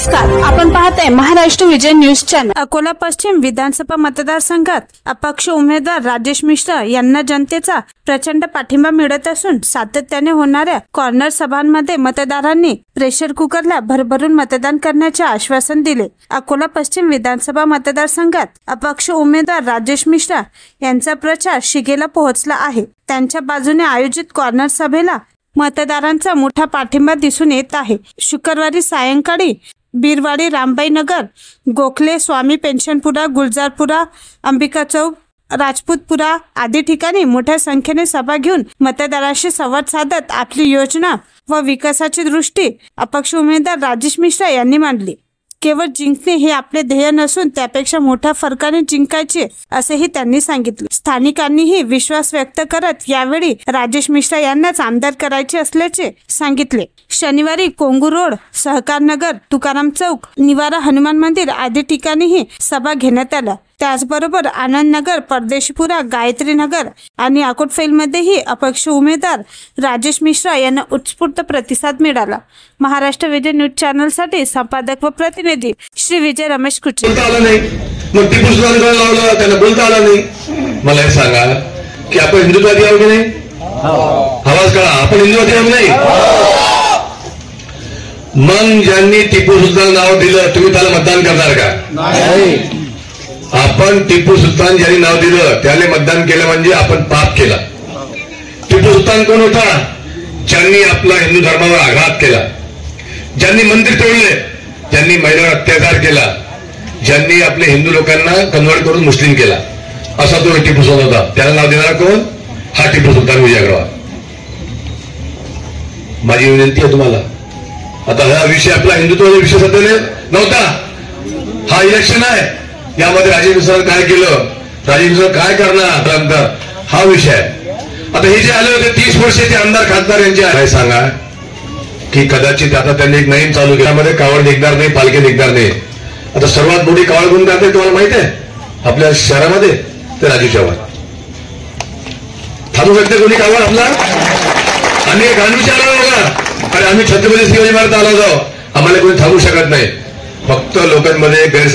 नमस्कार, आपण पाहताय महाराष्ट्र विजय न्यूज चॅनल। अकोला पश्चिम विधानसभा मतदारसंघात अपक्ष उमेदवार राजेश मिश्रा यांना जनतेचा प्रचंड पाठिंबा मिळत असून सातत्याने होणाऱ्या कॉर्नर सभांमध्ये मतदारांनी प्रेशर कुकरला भरभरून मतदान करण्याचे आश्वासन दिले। अकोला पश्चिम विधानसभा मतदारसंघात अपक्ष उमेदवार राजेश मिश्रा यांचा प्रचार शिगेला पोहोचला आहे। त्यांच्या बाजूने आयोजित कॉर्नर सभेला मतदारांचा मोठा पाठिंबा दिसून येत आहे। शुक्रवारी सायंकाळी बीरवाडी, रामबाई नगर, गोखले, स्वामी पेन्शनपुरा, गुलजारपुरा, अंबिका चौक, राजपूतपुरा आदी ठिकाणी मोठ्या संख्येने सभा घेऊन मतदारांशी संवाद साधत आपली योजना व विकासाची दृष्टी अपक्ष उमेदवार राजेश मिश्रा यांनी मांडली। केवळ जिंकणे हे आपले ध्येय नसून त्यापेक्षा मोठ्या फरकाने जिंकायचे असेही त्यांनी सांगितले। स्थानिकांनीही विश्वास व्यक्त करत यावेळी राजेश मिश्रा यांनाच आमदार करायचे असल्याचे सांगितले। शनिवारी कोंगू रोड, सहकार नगर, तुकाराम चौक, निवारा हनुमान मंदिर आदी ठिकाणीही सभा घेण्यात आल्या। त्याचबरोबर आनंद नगर, परदेशीपुरा, गायत्री नगर आणि अकोटफैलमध्येही अपक्ष उमेदवार राजेश मिश्रा यांना उत्स्फूर्त प्रतिसाद मिळाला। महाराष्ट्र विजय न्यूज चॅनल साठी संपादक व प्रतिनिधी श्री विजय रमेश कुचे। टिपू सुलतान लावलं, त्यांना बोलता आला नाही। मला हे सांगा की आपण हिंदुत्ववादी आहोत की नाही? आवाज करा, आपण हिंदुत्ववादी आहोत नाही? मग ज्यांनी टिपू सुलतान नाव दिलं तुम्ही त्याला मतदान करणार का? नाही। आपण टिपू सुलतान ज्यांनी नाव दिलं त्याला मतदान केलं म्हणजे आपण पाप केला। टिपू सुलतान कोण होता? ज्यांनी आपला हिंदू धर्मावर आघात केला, ज्यांनी मंदिर तोडले, ज्यांनी महिलांवर अत्याचार केला, ज्यांनी आपले हिंदू लोकांना कन्वर्ट करून मुस्लिम केला, असा तो टिपू सुलतान होता। त्याला नाव देणारा कोण? हा टिपू सुलतान विजयगड। माझी विनंती आहे तुम्हाला, आता हा विषय आपला हिंदुत्वाचा विषय सध्या नव्हता, हा इलेक्शन आहे। यामध्ये राजेश मिश्रा काय केलं, राजेश मिश्रा काय करणार, हा विषय आहे। आता हे जे आले होते 30 वर्षाचे आमदार खासदार यांचे आहे, सांगा की कदाचित आता त्यांनी एक नवीन चालू केल्यामध्ये कावड निघणार नाही, पालखी निघणार नाही। आता सर्वात मोठी कावड कोण काढते तुम्हाला माहित आहे आपल्या शहरामध्ये? ते राजू चव्हाण। थांबू शकते कोणी कावड आपला? आम्ही एक विचार बघा, अरे आम्ही छत्रपती शिवाजी महाराज आलो जाऊ, आम्हाला कोणी थांबू शकत नाही। फक्त लोकांमध्ये गैरसमज